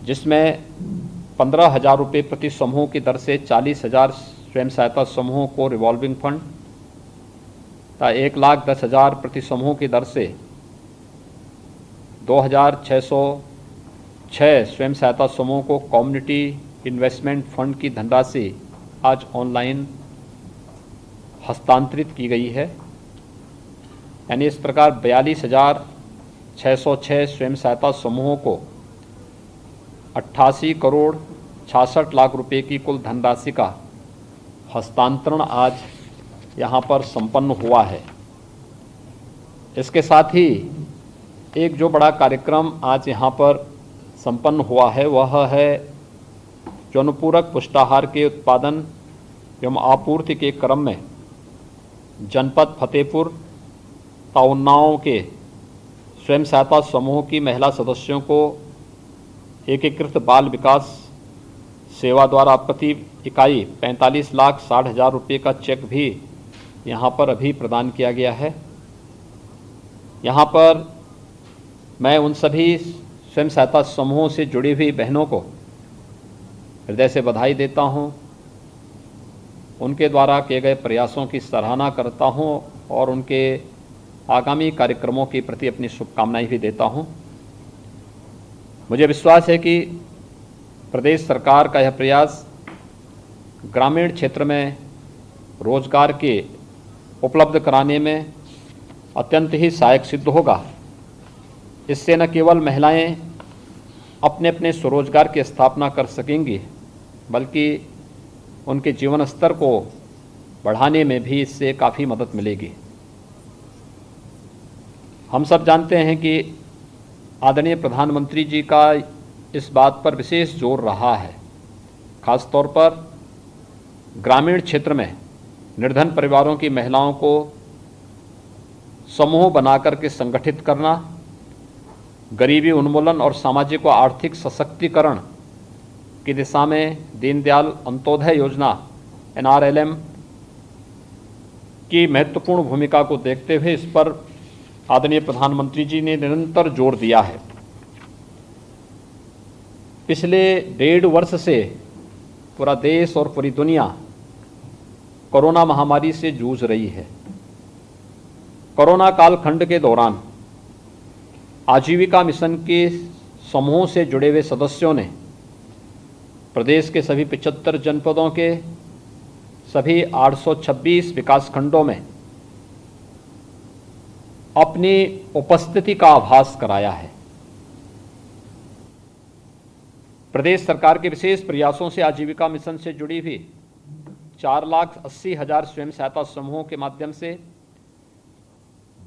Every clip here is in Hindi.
जिसमें 15,000 रुपये प्रति समूह की दर से 40,000 स्वयं सहायता समूहों को रिवॉल्विंग फंड तथा 1,10,000 प्रति समूह की दर से 2,606 स्वयं सहायता समूहों को कम्युनिटी इन्वेस्टमेंट फंड की धनराशि आज ऑनलाइन हस्तांतरित की गई है। यानी इस प्रकार 42,606 स्वयं सहायता समूहों को 88 करोड़ 66 लाख रुपए की कुल धनराशि का हस्तांतरण आज यहाँ पर संपन्न हुआ है। इसके साथ ही एक जो बड़ा कार्यक्रम आज यहाँ पर संपन्न हुआ है वह है जो अनुपूरक पुष्टाहार के उत्पादन एवं आपूर्ति के क्रम में जनपद फतेहपुर तथा उन्नाव के स्वयं सहायता समूह की महिला सदस्यों को एकीकृत बाल विकास सेवा द्वारा प्रति इकाई 45,60,000 रुपये का चेक भी यहाँ पर अभी प्रदान किया गया है। यहाँ पर मैं उन सभी स्वयं सहायता समूहों से जुड़ी हुई बहनों को हृदय से बधाई देता हूँ, उनके द्वारा किए गए प्रयासों की सराहना करता हूँ और उनके आगामी कार्यक्रमों के प्रति अपनी शुभकामनाएं भी देता हूँ। मुझे विश्वास है कि प्रदेश सरकार का यह प्रयास ग्रामीण क्षेत्र में रोजगार के उपलब्ध कराने में अत्यंत ही सहायक सिद्ध होगा। इससे न केवल महिलाएं अपने अपने स्वरोजगार की स्थापना कर सकेंगी बल्कि उनके जीवन स्तर को बढ़ाने में भी इससे काफ़ी मदद मिलेगी। हम सब जानते हैं कि आदरणीय प्रधानमंत्री जी का इस बात पर विशेष जोर रहा है, खास तौर पर ग्रामीण क्षेत्र में निर्धन परिवारों की महिलाओं को समूह बनाकर के संगठित करना, गरीबी उन्मूलन और सामाजिक व आर्थिक सशक्तिकरण की दिशा में दीनदयाल अंत्योदय योजना NRLM की महत्वपूर्ण भूमिका को देखते हुए इस पर आदरणीय प्रधानमंत्री जी ने निरंतर जोर दिया है। पिछले 1.5 वर्ष से पूरा देश और पूरी दुनिया कोरोना महामारी से जूझ रही है। कोरोना कालखंड के दौरान आजीविका मिशन के समूह से जुड़े हुए सदस्यों ने प्रदेश के सभी 75 जनपदों के सभी 826 विकासखंडों में अपनी उपस्थिति का आभास कराया है। प्रदेश सरकार के विशेष प्रयासों से आजीविका मिशन से जुड़ी हुई 4,80,000 स्वयं सहायता समूहों के माध्यम से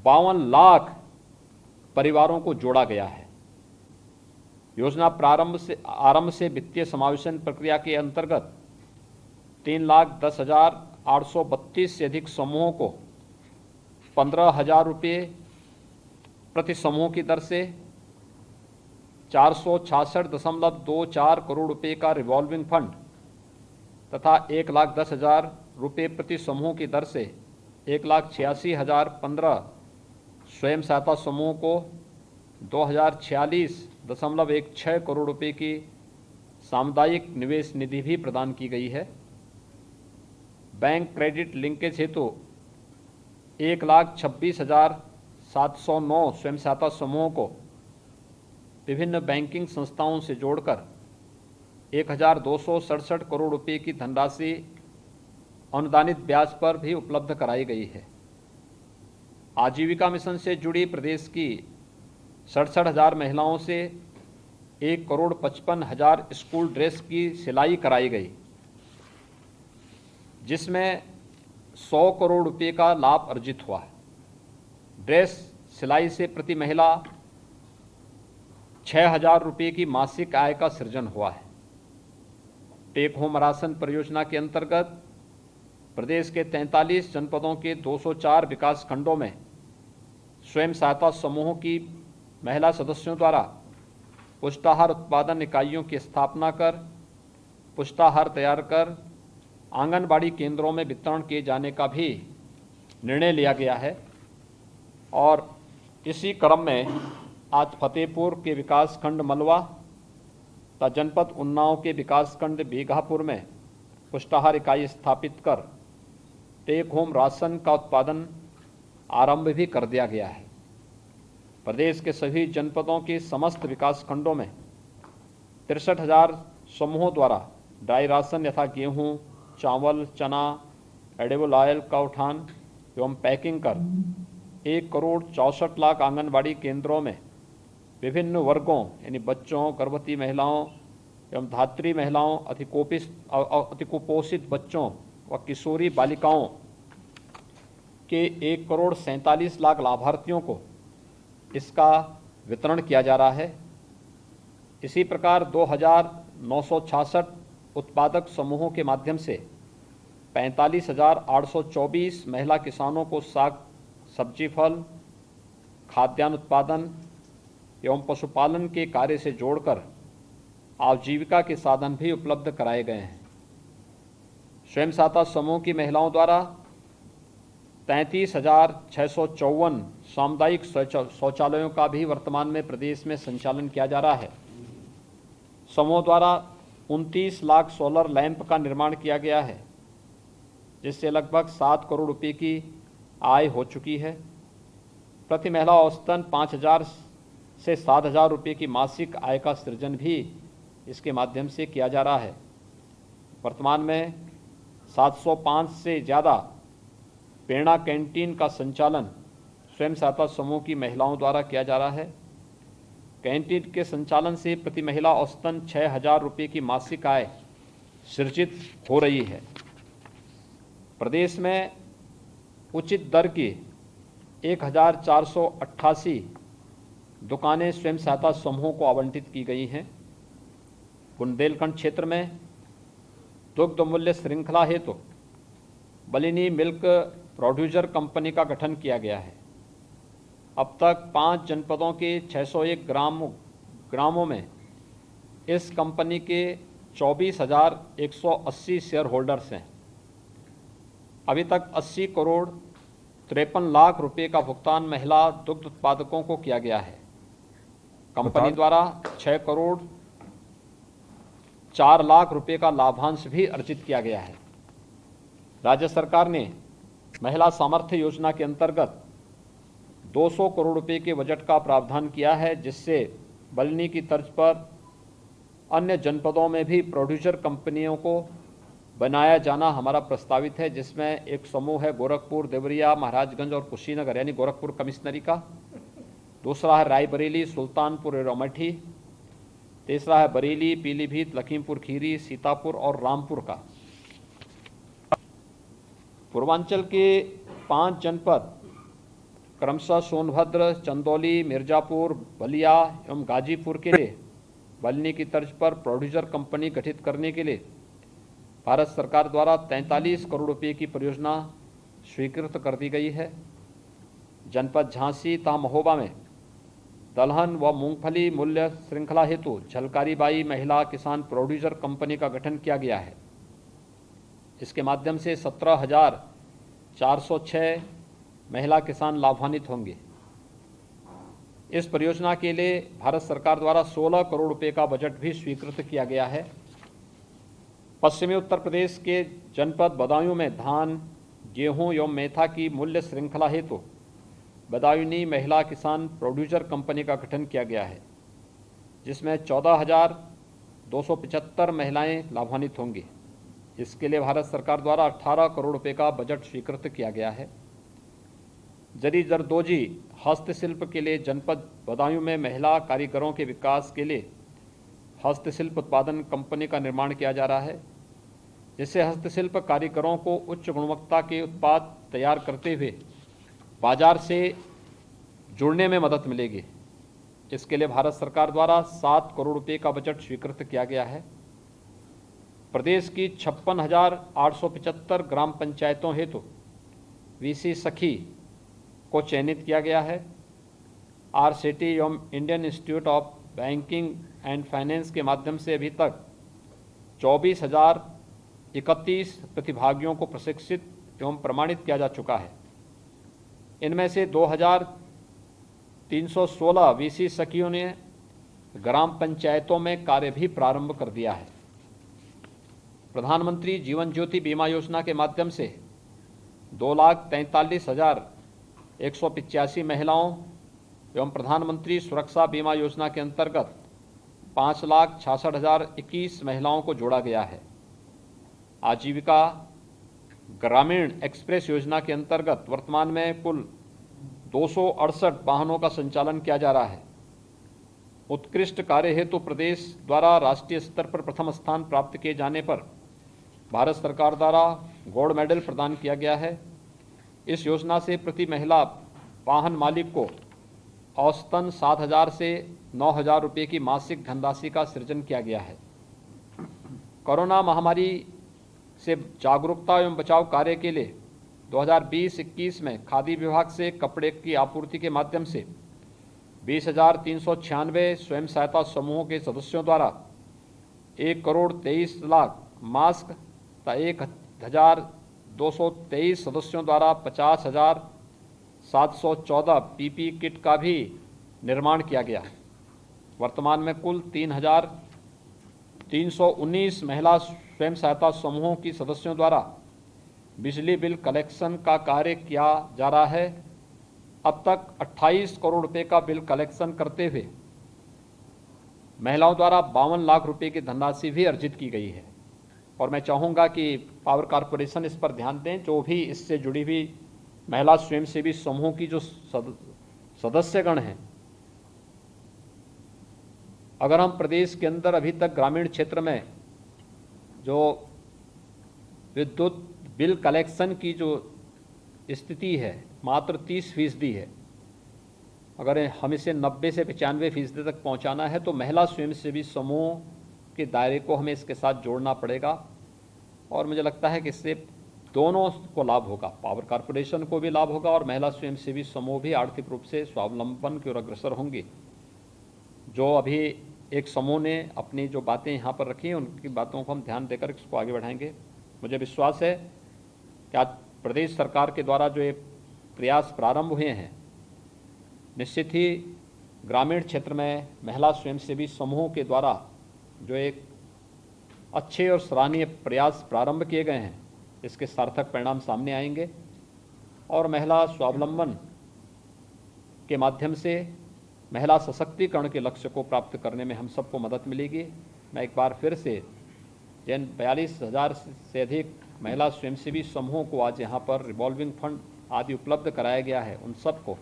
52 लाख परिवारों को जोड़ा गया है। योजना आरंभ से वित्तीय समावेशन प्रक्रिया के अंतर्गत 3,10,832 से अधिक समूहों को 15,000 रुपये प्रति समूह की दर से 466.24 करोड़ रुपये का रिवॉल्विंग फंड तथा 1,10,000 रुपये प्रति समूह की दर से 1,86,015 स्वयं सहायता समूह को 2,046.16 करोड़ रुपये की सामुदायिक निवेश निधि भी प्रदान की गई है। बैंक क्रेडिट लिंकेज हेतु 1,26,709 स्वयं सहायता समूहों को विभिन्न बैंकिंग संस्थाओं से जोड़कर 1,267 करोड़ रुपये की धनराशि अनुदानित ब्याज पर भी उपलब्ध कराई गई है। आजीविका मिशन से जुड़ी प्रदेश की 67,000 महिलाओं से 1,55,000 स्कूल ड्रेस की सिलाई कराई गई, जिसमें 100 करोड़ रुपये का लाभ अर्जित हुआ है। ड्रेस सिलाई से प्रति महिला 6,000 रुपये की मासिक आय का सृजन हुआ है। टेक होम राशन परियोजना के अंतर्गत प्रदेश के 43 जनपदों के 204 विकास खंडों में स्वयं सहायता समूहों की महिला सदस्यों द्वारा पुष्टाहार उत्पादन इकाइयों की स्थापना कर पुष्टाहार तैयार कर आंगनबाड़ी केंद्रों में वितरण किए जाने का भी निर्णय लिया गया है। और इसी क्रम में आज फतेहपुर के विकास खंड मलवा, तथा जनपद उन्नाव के विकासखंड बीघापुर में पुष्टाहार इकाई स्थापित कर टेक होम राशन का उत्पादन आरंभ भी कर दिया गया है। प्रदेश के सभी जनपदों के समस्त विकासखंडों में 63,000 समूहों द्वारा ड्राई राशन यथा गेहूं, चावल, चना, एडिबल ऑयल का उठान एवं पैकिंग कर 1,64,00,000 आंगनबाड़ी केंद्रों में विभिन्न वर्गों यानी बच्चों, गर्भवती महिलाओं एवं धात्री महिलाओं, अतिकुपोषित बच्चों व किशोरी बालिकाओं के 1,47,00,000 लाभार्थियों को इसका वितरण किया जा रहा है। इसी प्रकार 2,966 उत्पादक समूहों के माध्यम से 45,824 महिला किसानों को साग, सब्जी, फल, खाद्यान्न उत्पादन एवं पशुपालन के कार्य से जोड़कर आजीविका के साधन भी उपलब्ध कराए गए हैं। स्वयं सहायता समूह की महिलाओं द्वारा 33,654 सामुदायिक शौचालयों का भी वर्तमान में प्रदेश में संचालन किया जा रहा है। समूह द्वारा 29 लाख सोलर लैंप का निर्माण किया गया है, जिससे लगभग 7 करोड़ रुपए की आय हो चुकी है। प्रति महिला औसतन 5,000 से 7,000 रुपये की मासिक आय का सृजन भी इसके माध्यम से किया जा रहा है। वर्तमान में 705 से ज़्यादा प्रेरणा कैंटीन का संचालन स्वयं सहायता समूह की महिलाओं द्वारा किया जा रहा है। कैंटीन के संचालन से प्रति महिला औसतन 6,000 रुपये की मासिक आय सृजित हो रही है। प्रदेश में उचित दर की 1,488 दुकानें स्वयं सहायता समूहों को आवंटित की गई हैं। बुंदेलखंड क्षेत्र में दुग्ध मूल्य श्रृंखला हेतु बलिनी मिल्क प्रोड्यूसर कंपनी का गठन किया गया है। अब तक 5 जनपदों के 601 ग्रामों में इस कंपनी के 24,180 शेयर होल्डर्स हैं। अभी तक 80 करोड़ 53 लाख रुपए का भुगतान महिला दुग्ध उत्पादकों को किया गया है। कंपनी द्वारा 6 करोड़ 4 लाख रुपए का लाभांश भी अर्जित किया गया है। राज्य सरकार ने महिला सामर्थ्य योजना के अंतर्गत 200 करोड़ रुपए के बजट का प्रावधान किया है, जिससे बलिनी की तर्ज पर अन्य जनपदों में भी प्रोड्यूसर कंपनियों को बनाया जाना हमारा प्रस्तावित है, जिसमें एक समूह है गोरखपुर, देवरिया, महाराजगंज और कुशीनगर यानी गोरखपुर कमिश्नरी का। दूसरा है रायबरेली, सुल्तानपुर और अमेठी। तीसरा है बरेली, पीलीभीत, लखीमपुर खीरी, सीतापुर और रामपुर का। पूर्वांचल के 5 जनपद क्रमशः सोनभद्र, चंदौली, मिर्जापुर, बलिया एवं गाजीपुर के लिए बलिनी की तर्ज पर प्रोड्यूसर कंपनी गठित करने के लिए भारत सरकार द्वारा 43 करोड़ रुपए की परियोजना स्वीकृत कर दी गई है। जनपद झांसी तथा महोबा में दलहन व मूंगफली मूल्य श्रृंखला हेतु झलकारी बाई महिला किसान प्रोड्यूसर कंपनी का गठन किया गया है। इसके माध्यम से 17,406 महिला किसान लाभान्वित होंगे। इस परियोजना के लिए भारत सरकार द्वारा 16 करोड़ रुपए का बजट भी स्वीकृत किया गया है। पश्चिमी उत्तर प्रदेश के जनपद बदायूं में धान, गेहूं एवं मेथा की मूल्य श्रृंखला हेतु बदायूनी महिला किसान प्रोड्यूसर कंपनी का गठन किया गया है, जिसमें 14,275 महिलाएं लाभान्वित होंगी। इसके लिए भारत सरकार द्वारा 18 करोड़ रुपए का बजट स्वीकृत किया गया है। जरी जरदोजी हस्तशिल्प के लिए जनपद बदायूं में महिला कारीगरों के विकास के लिए हस्तशिल्प उत्पादन कंपनी का निर्माण किया जा रहा है, जिससे हस्तशिल्प कारीगरों को उच्च गुणवत्ता के उत्पाद तैयार करते हुए बाजार से जुड़ने में मदद मिलेगी। इसके लिए भारत सरकार द्वारा 7 करोड़ रुपए का बजट स्वीकृत किया गया है। प्रदेश की 56,875 ग्राम पंचायतों हेतु वीसी सखी को चयनित किया गया है। आरसीटी एवं Indian institute of banking and finance के माध्यम से अभी तक 24,031 प्रतिभागियों को प्रशिक्षित एवं प्रमाणित किया जा चुका है। इनमें से 2,316 वीसी सखियों ने ग्राम पंचायतों में कार्य भी प्रारंभ कर दिया है। प्रधानमंत्री जीवन ज्योति बीमा योजना के माध्यम से 2,43,185 महिलाओं एवं प्रधानमंत्री सुरक्षा बीमा योजना के अंतर्गत 5,66,021 महिलाओं को जोड़ा गया है। आजीविका ग्रामीण एक्सप्रेस योजना के अंतर्गत वर्तमान में कुल 268 वाहनों का संचालन किया जा रहा है। उत्कृष्ट कार्य हेतु प्रदेश द्वारा राष्ट्रीय स्तर पर प्रथम स्थान प्राप्त किए जाने पर भारत सरकार द्वारा गोल्ड मेडल प्रदान किया गया है। इस योजना से प्रति महिला वाहन मालिक को औसतन 7,000 से 9,000 रुपये की मासिक धनराशि का सृजन किया गया है। कोरोना महामारी से जागरूकता एवं बचाव कार्य के लिए 2020-21 में खादी विभाग से कपड़े की आपूर्ति के माध्यम से 20,396 स्वयं सहायता समूहों के सदस्यों द्वारा 1,23,00,000 मास्क तथा 1,223 सदस्यों द्वारा 50,714 पीपी किट का भी निर्माण किया गया है। वर्तमान में कुल 3,319 महिला स्वयं सहायता समूहों की सदस्यों द्वारा बिजली बिल कलेक्शन का कार्य किया जा रहा है। अब तक 28 करोड़ रुपए का बिल कलेक्शन करते हुए महिलाओं द्वारा 52 लाख रुपए की धनराशि भी अर्जित की गई है। और मैं चाहूँगा कि पावर कॉरपोरेशन इस पर ध्यान दें। जो भी इससे जुड़ी हुई महिला स्वयंसेवी समूह की जो सदस्यगण हैं, अगर हम प्रदेश के अंदर अभी तक ग्रामीण क्षेत्र में जो विद्युत बिल कलेक्शन की जो स्थिति है मात्र 30% है, अगर हम इसे 90 से 95% तक पहुंचाना है तो महिला स्वयंसेवी समूह के दायरे को हमें इसके साथ जोड़ना पड़ेगा। और मुझे लगता है कि इससे दोनों को लाभ होगा, पावर कॉरपोरेशन को भी लाभ होगा और महिला स्वयंसेवी समूह भी आर्थिक रूप से स्वावलंबन की ओर अग्रसर होंगे। जो अभी एक समूह ने अपनी जो बातें यहाँ पर रखी हैं उनकी बातों को हम ध्यान देकर इसको आगे बढ़ाएंगे। मुझे विश्वास है कि आज प्रदेश सरकार के द्वारा जो ये प्रयास प्रारंभ हुए हैं, निश्चित ही ग्रामीण क्षेत्र में महिला स्वयंसेवी समूहों के द्वारा जो एक अच्छे और सराहनीय प्रयास प्रारंभ किए गए हैं, इसके सार्थक परिणाम सामने आएंगे और महिला स्वावलंबन के माध्यम से महिला सशक्तिकरण के लक्ष्य को प्राप्त करने में हम सबको मदद मिलेगी। मैं एक बार फिर से जिन 42,000 से अधिक महिला स्वयंसेवी समूहों को आज यहाँ पर रिवॉल्विंग फंड आदि उपलब्ध कराया गया है, उन सबको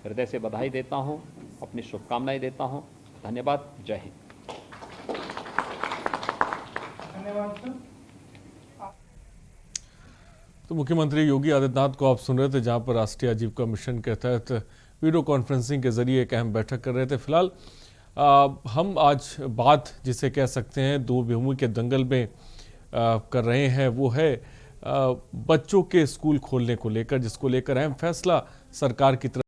हृदय से बधाई देता हूँ, अपनी शुभकामनाएं देता हूँ। धन्यवाद। जय हिंद। तो मुख्यमंत्री योगी आदित्यनाथ को आप सुन रहे थे, जहां पर राष्ट्रीय आजीविका मिशन के तहत वीडियो कॉन्फ्रेंसिंग के जरिए एक अहम बैठक कर रहे थे। फिलहाल हम आज बात जिसे कह सकते हैं दो भूमि के दंगल में कर रहे हैं, वो है बच्चों के स्कूल खोलने को लेकर, जिसको लेकर अहम फैसला सरकार की तरफ